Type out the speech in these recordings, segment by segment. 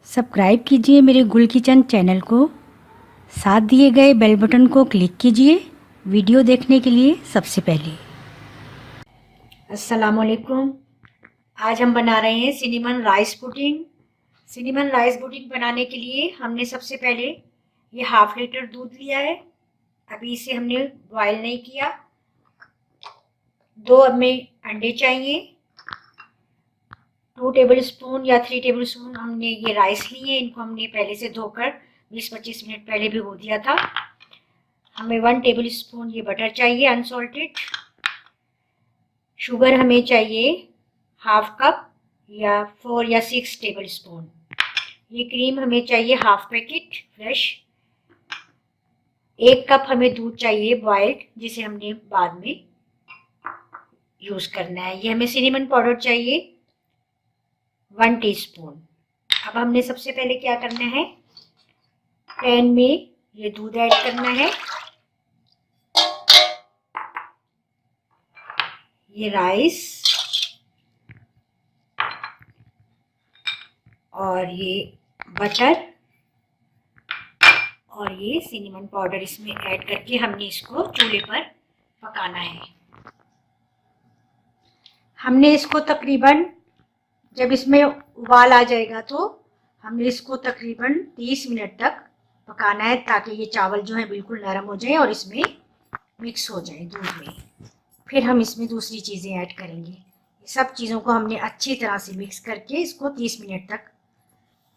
Subscribe कीजिए मेरे गुल किचन चैनल को, साथ दिए गए बेल बटन को क्लिक कीजिए वीडियो देखने के लिए सबसे पहले। अस्सलामुअलैकुम। आज हम बना रहे हैं cinnamon rice pudding. Cinnamon rice pudding बनाने के लिए हमने सबसे पहले ये हाफ लीटर दूध लिया है। अभी इसे हमने बॉयल नहीं किया। 2 हमें अंडे चाहिए। 2 टेबलस्पून या 3 टेबलस्पून हमने ये राइस लिए। इनको हमने पहले से धोकर 20-25 मिनट पहले भिगो दिया था। हमें 1 टेबलस्पून ये बटर चाहिए अनसॉल्टेड। शुगर हमें चाहिए हाफ कप या 4 या 6 टेबलस्पून। ये क्रीम हमें चाहिए हाफ पैकेट फ्रेश। 1 कप हमें दूध चाहिए बॉइल्ड, जिसे हमने बाद में यूज करना है। ये हमें सिनेमन पाउडर चाहिए 1 टीस्पून। अब हमने सबसे पहले क्या करना है, पैन में ये दूध ऐड करना है, ये राइस और ये बटर और ये सिनेमन पाउडर इसमें ऐड करके हमने इसको चूल्हे पर पकाना है। हमने इसको तकरीबन, जब इसमें उबाल आ जाएगा तो हमने इसको तकरीबन 30 मिनट तक पकाना है, ताकि ये चावल जो है बिल्कुल नरम हो जाए और इसमें मिक्स हो जाए दूध में। फिर हम इसमें दूसरी चीज़ें ऐड करेंगे। सब चीज़ों को हमने अच्छी तरह से मिक्स करके इसको 30 मिनट तक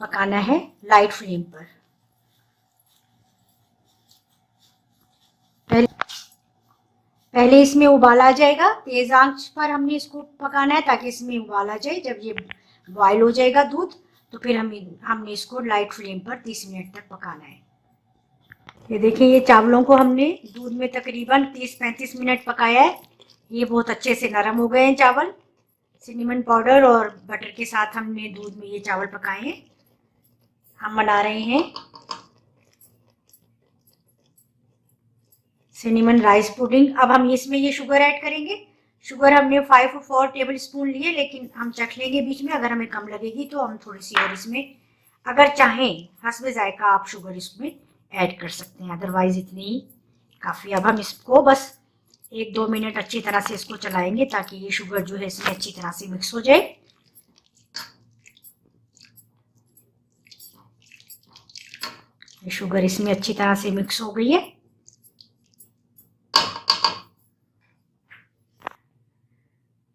पकाना है लाइट फ्लेम पर। पहले इसमें उबाल आ जाएगा, तेज आंच पर हमने इसको पकाना है ताकि इसमें उबाल आ जाए। जब ये बॉयल हो जाएगा दूध तो फिर हमने इसको लाइट फ्लेम पर 30 मिनट तक पकाना है। ये देखिए, ये चावलों को हमने दूध में तकरीबन 30-35 मिनट पकाया है। ये बहुत अच्छे से नरम हो गए हैं चावल। सिनेमन पाउडर और बटर के साथ हमने दूध में ये चावल पकाए हैं। हम बना रहे हैं सिनेमन राइस पुडिंग। अब हम इसमें ये शुगर ऐड करेंगे। शुगर हमने 5-4 टेबलस्पून लिए, लेकिन हम चख लेंगे बीच में, अगर हमें कम लगेगी तो हम थोड़ी सी और इसमें, अगर चाहें हस्बे जायका आप शुगर इसमें ऐड कर सकते हैं, अदरवाइज इतनी ही काफ़ी। अब हम इसको बस 1-2 मिनट अच्छी तरह से इसको चलाएंगे ताकि ये शुगर जो है इसमें अच्छी तरह से मिक्स हो जाए। ये शुगर इसमें अच्छी तरह से मिक्स हो गई है।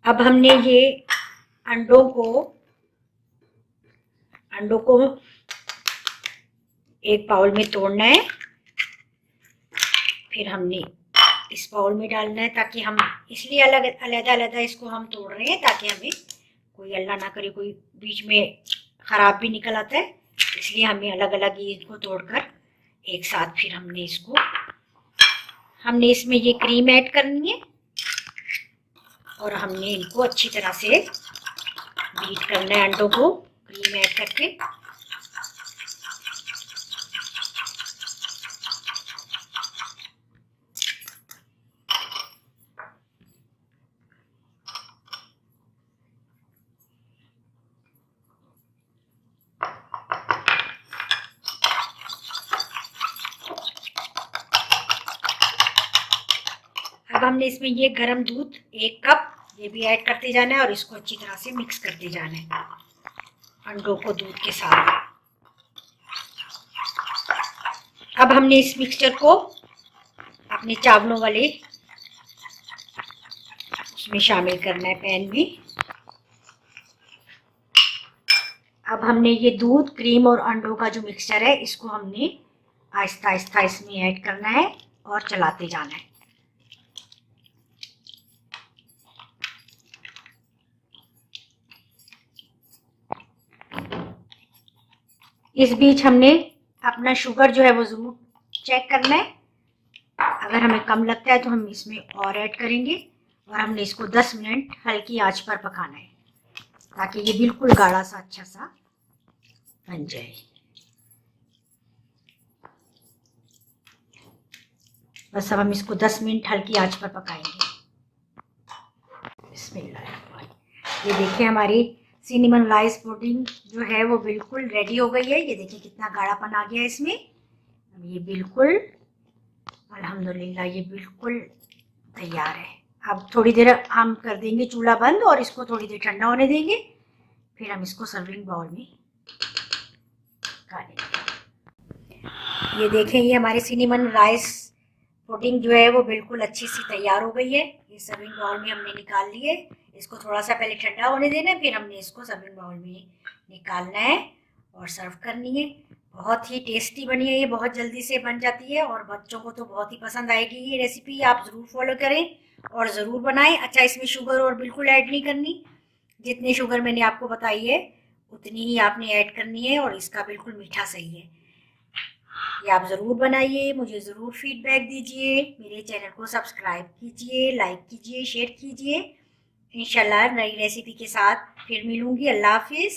अब हमने ये अंडों को एक बाउल में तोड़ना है। फिर हमने इस बाउल में डालना है, ताकि हम इसलिए अलग-अलग इसको हम तोड़ रहे हैं ताकि हमें कोई अल्लाह ना करे कोई बीच में ख़राब भी निकल आता है, इसलिए हमें अलग-अलग ही इनको तोड़कर एक साथ फिर हमने इसमें ये क्रीम ऐड करनी है और हमने इनको अच्छी तरह से बीट करना है अंडों को क्रीम ऐड करके। अब हमने इसमें ये गरम दूध 1 कप ये भी ऐड करते जाना है और इसको अच्छी तरह से मिक्स करते जाना है अंडों को दूध के साथ। अब हमने इस मिक्सचर को अपने चावलों वाले उसमें शामिल करना है पैन में। अब हमने ये दूध, क्रीम और अंडों का जो मिक्सचर है इसको हमने आहिस्ता आहिस्ता इसमें ऐड करना है और चलाते जाना है। इस बीच हमने अपना शुगर जो है वो ज़रूर चेक करना है। अगर हमें कम लगता है तो हम इसमें और ऐड करेंगे और हमने इसको 10 मिनट हल्की आंच पर पकाना है ताकि ये बिल्कुल गाढ़ा सा अच्छा सा बन जाए। बस अब हम इसको 10 मिनट हल्की आंच पर पकाएंगे। बिस्मिल्लाह। ये देखिए, हमारी सिनेमन राइस पुडिंग जो है वो बिल्कुल रेडी हो गई है। ये देखिए कितना गाढ़ापन आ गया है इसमें। अब ये बिल्कुल अल्हम्दुलिल्लाह ये बिल्कुल तैयार है। अब थोड़ी देर हम कर देंगे चूल्हा बंद और इसको थोड़ी देर ठंडा होने देंगे, फिर हम इसको सर्विंग बाउल में खा लेंगे। ये देखें ये हमारी सिनेमन राइस पुडिंग जो है वो बिल्कुल अच्छी सी तैयार हो गई है। ये सर्विंग बाउल में हमने निकाल लिए। इसको थोड़ा सा पहले ठंडा होने देना है, फिर हमने इसको सर्विंग बाउल में निकालना है और सर्व करनी है। बहुत ही टेस्टी बनी है ये, बहुत जल्दी से बन जाती है और बच्चों को तो बहुत ही पसंद आएगी ये रेसिपी। आप ज़रूर फॉलो करें और ज़रूर बनाएं। अच्छा, इसमें शुगर और बिल्कुल ऐड नहीं करनी, जितनी शुगर मैंने आपको बताई है उतनी ही आपने ऐड करनी है और इसका बिल्कुल मीठा सही है। ये आप ज़रूर बनाइए, मुझे ज़रूर फीडबैक दीजिए, मेरे चैनल को सब्सक्राइब कीजिए, लाइक कीजिए, शेयर कीजिए। इंशाल्लाह नई रेसिपी के साथ फिर मिलूँगी। अल्लाह हाफिज़।